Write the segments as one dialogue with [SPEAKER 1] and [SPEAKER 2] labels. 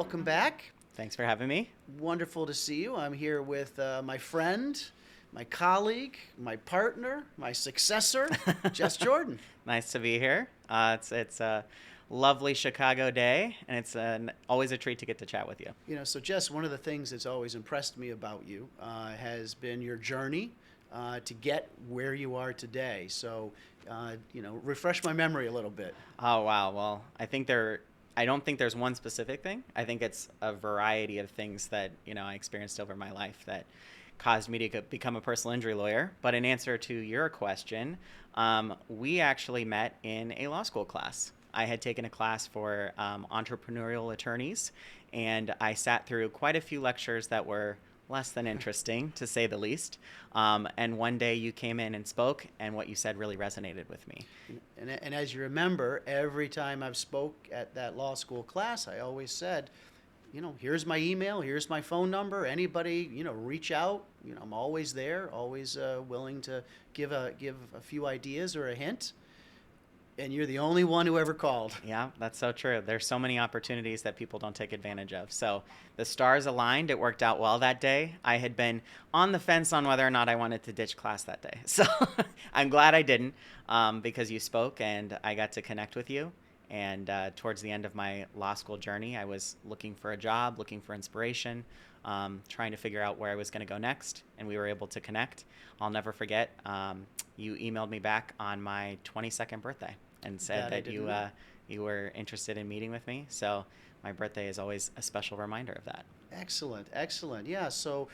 [SPEAKER 1] welcome back.
[SPEAKER 2] Thanks for having me.
[SPEAKER 1] Wonderful to see you. I'm here with my friend, my colleague, my partner, my successor, Jess Jordan.
[SPEAKER 2] Nice to be here. It's a lovely Chicago day, and it's always a treat to get to chat with you.
[SPEAKER 1] So Jess, one of the things that's always impressed me about you has been your journey to get where you are today. So, refresh my memory a little bit.
[SPEAKER 2] Oh, wow. Well, I don't think there's one specific thing. I think it's a variety of things that, I experienced over my life that caused me to become a personal injury lawyer. But in answer to your question, we actually met in a law school class. I had taken a class for entrepreneurial attorneys, and I sat through quite a few lectures that were less than interesting, to say the least. And one day you came in and spoke, and what you said really resonated with me.
[SPEAKER 1] And as you remember, every time I've spoke at that law school class, I always said, here's my email, here's my phone number. Anybody, reach out. I'm always there, always willing to give a few ideas or a hint. And you're the only one who ever called.
[SPEAKER 2] Yeah, that's so true. There's so many opportunities that people don't take advantage of. So the stars aligned. It worked out well that day. I had been on the fence on whether or not I wanted to ditch class that day. So I'm glad I didn't, because you spoke and I got to connect with you. And towards the end of my law school journey, I was looking for a job, looking for inspiration, trying to figure out where I was going to go next. And we were able to connect. I'll never forget, you emailed me back on my 22nd birthday and said that you were interested in meeting with me. So my birthday is always a special reminder of that.
[SPEAKER 1] Excellent. Yeah, so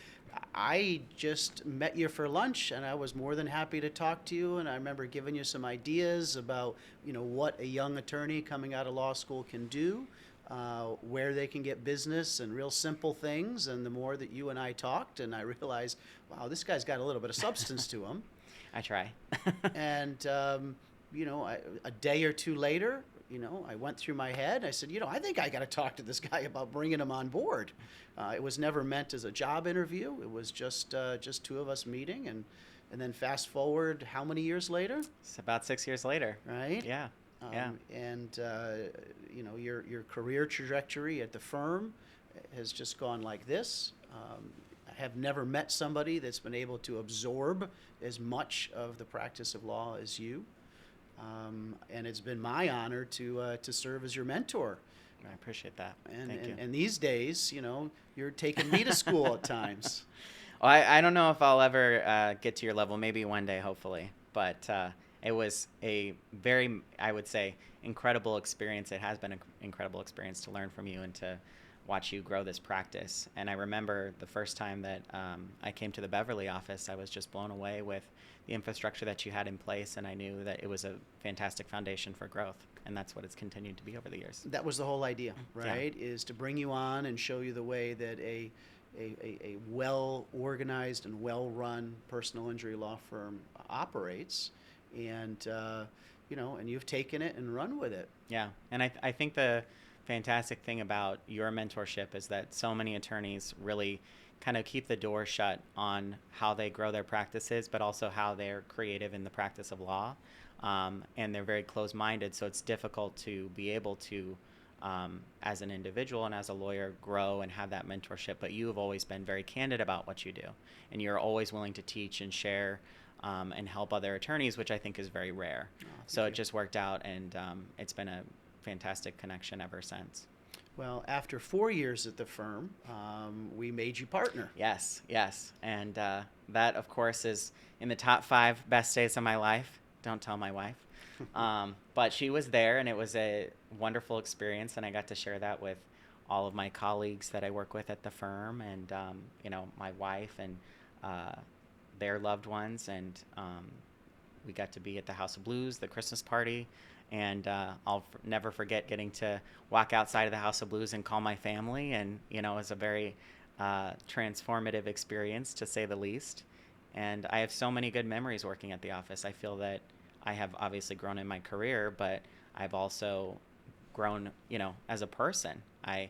[SPEAKER 1] I just met you for lunch, and I was more than happy to talk to you. And I remember giving you some ideas about, what a young attorney coming out of law school can do, where they can get business, and real simple things. And the more that you and I talked, and I realized, wow, this guy's got a little bit of substance to him.
[SPEAKER 2] I try.
[SPEAKER 1] And a day or two later, I went through my head. I said, I think I got to talk to this guy about bringing him on board. It was never meant as a job interview. It was just two of us meeting, and then fast forward, how many years later?
[SPEAKER 2] It's about 6 years later.
[SPEAKER 1] Right.
[SPEAKER 2] Yeah.
[SPEAKER 1] And your career trajectory at the firm has just gone like this. I have never met somebody that's been able to absorb as much of the practice of law as you. And it's been my honor to serve as your mentor.
[SPEAKER 2] I appreciate that.
[SPEAKER 1] Thank you. And these days, you're taking me to school at times.
[SPEAKER 2] Well, I don't know if I'll ever get to your level. Maybe one day, hopefully. But it was a very, I would say, incredible experience. It has been an incredible experience to learn from you and to watch you grow this practice. And I remember the first time that I came to the Beverly office, I was just blown away with the infrastructure that you had in place, and I knew that it was a fantastic foundation for growth, and that's what it's continued to be over the years.
[SPEAKER 1] That was the whole idea, right? Yeah. Is to bring you on and show you the way that a well-organized and well-run personal injury law firm operates, and and you've taken it and run with it.
[SPEAKER 2] Yeah, and I think the fantastic thing about your mentorship is that so many attorneys really kind of keep the door shut on how they grow their practices, but also how they're creative in the practice of law. And they're very closed-minded, so it's difficult to be able to, as an individual and as a lawyer, grow and have that mentorship. But you have always been very candid about what you do, and you're always willing to teach and share and help other attorneys, which I think is very rare. So it just worked out, and it's been a fantastic connection ever since.
[SPEAKER 1] Well, after 4 years at the firm, we made you partner.
[SPEAKER 2] Yes. And that, of course, is in the top 5 best days of my life. Don't tell my wife. But she was there, and it was a wonderful experience, and I got to share that with all of my colleagues that I work with at the firm, and, my wife and their loved ones. And we got to be at the House of Blues, the Christmas party. And I'll never forget getting to walk outside of the House of Blues and call my family. And, it was a very transformative experience, to say the least. And I have so many good memories working at the office. I feel that I have obviously grown in my career, but I've also grown, as a person. I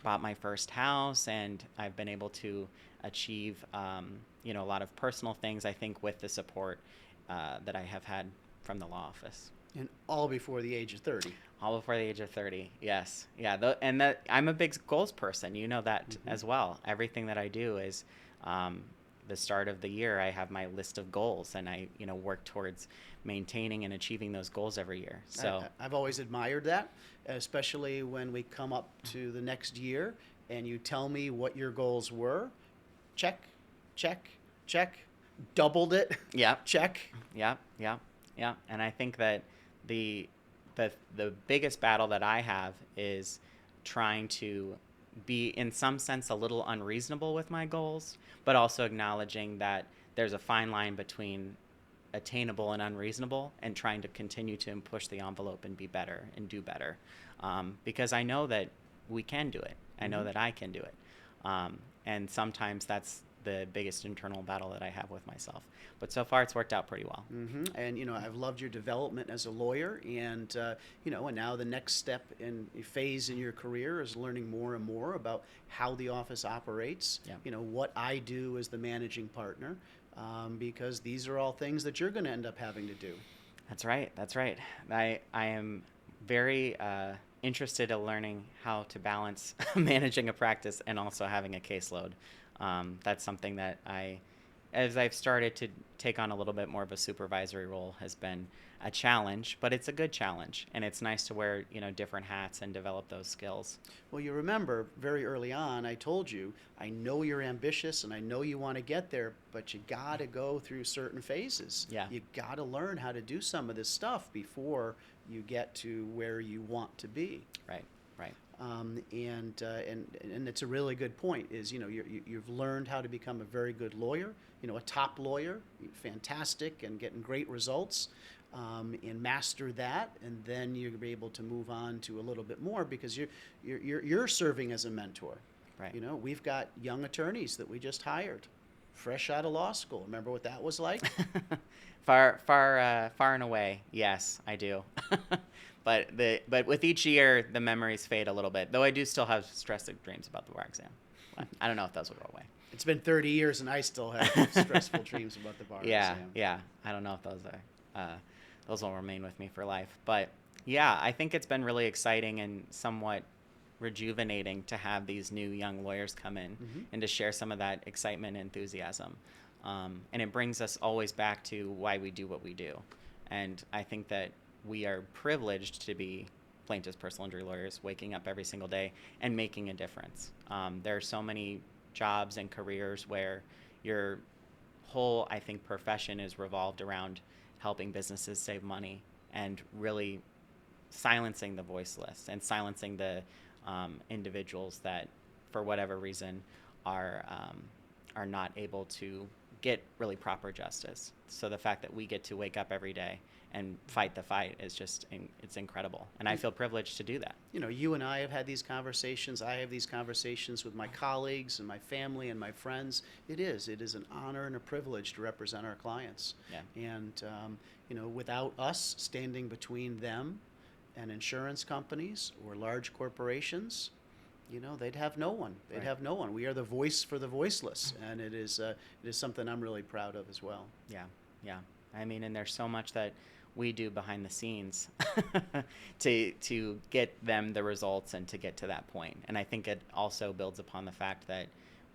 [SPEAKER 2] bought my first house, and I've been able to achieve, a lot of personal things, I think, with the support that I have had from the law office.
[SPEAKER 1] And all before the age of 30.
[SPEAKER 2] All before the age of 30. Yes. Yeah. And that I'm a big goals person. You know that as well. Everything that I do is the start of the year. I have my list of goals, and I work towards maintaining and achieving those goals every year. So
[SPEAKER 1] I've always admired that, especially when we come up to the next year and you tell me what your goals were. Check, check, check. Doubled it.
[SPEAKER 2] yeah.
[SPEAKER 1] Check.
[SPEAKER 2] Yeah. Yeah. Yeah. And I think that the biggest battle that I have is trying to be, in some sense, a little unreasonable with my goals, but also acknowledging that there's a fine line between attainable and unreasonable, and trying to continue to push the envelope and be better and do better. Because I know that we can do it. I know that I can do it. And sometimes that's the biggest internal battle that I have with myself. But so far, it's worked out pretty well.
[SPEAKER 1] And I've loved your development as a lawyer, and and now the next step in phase in your career is learning more and more about how the office operates.
[SPEAKER 2] Yeah.
[SPEAKER 1] What I do as the managing partner, because these are all things that you're going to end up having to do.
[SPEAKER 2] That's right. That's right. I am very interested in learning how to balance managing a practice and also having a caseload. That's something that as I've started to take on a little bit more of a supervisory role, has been a challenge, but it's a good challenge, and it's nice to wear different hats and develop those skills.
[SPEAKER 1] Well, you remember very early on, I told you, I know you're ambitious and I know you want to get there, but you got to go through certain phases.
[SPEAKER 2] Yeah.
[SPEAKER 1] You got to learn how to do some of this stuff before you get to where you want to be.
[SPEAKER 2] Right. Right.
[SPEAKER 1] And it's a really good point. Is you've learned how to become a very good lawyer, a top lawyer, fantastic, and getting great results, and master that, and then you'll be able to move on to a little bit more because you're serving as a mentor.
[SPEAKER 2] Right.
[SPEAKER 1] We've got young attorneys that we just hired, fresh out of law school. Remember what that was like?
[SPEAKER 2] Far and away, yes, I do. But with each year, the memories fade a little bit. Though I do still have stressful dreams about the bar exam. I don't know if those will go away.
[SPEAKER 1] It's been 30 years, and I still have stressful dreams about the bar exam.
[SPEAKER 2] Yeah. I don't know if those will remain with me for life. But yeah, I think it's been really exciting and somewhat rejuvenating to have these new young lawyers come in and to share some of that excitement and enthusiasm. And it brings us always back to why we do what we do. And I think that we are privileged to be plaintiffs' personal injury lawyers, waking up every single day and making a difference. There are so many jobs and careers where your whole, I think, profession is revolved around helping businesses save money and really silencing the voiceless and silencing the individuals that, for whatever reason, are not able to get really proper justice. So the fact that we get to wake up every day and fight the fight is just, it's incredible. And I feel privileged to do that.
[SPEAKER 1] You and I have had these conversations. I have these conversations with my colleagues and my family and my friends. It is an honor and a privilege to represent our clients.
[SPEAKER 2] Yeah.
[SPEAKER 1] And, without us standing between them and insurance companies or large corporations, they'd have no one. They'd have no one. We are the voice for the voiceless, and it is something I'm really proud of as well.
[SPEAKER 2] Yeah. I mean, and there's so much that we do behind the scenes to get them the results and to get to that point. And I think it also builds upon the fact that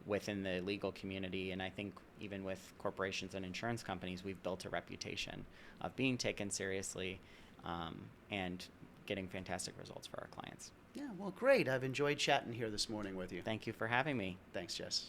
[SPEAKER 2] within the legal community, and I think even with corporations and insurance companies, we've built a reputation of being taken seriously and getting fantastic results for our clients.
[SPEAKER 1] Yeah, well, great. I've enjoyed chatting here this morning with you.
[SPEAKER 2] Thank you for having me.
[SPEAKER 1] Thanks, Jess.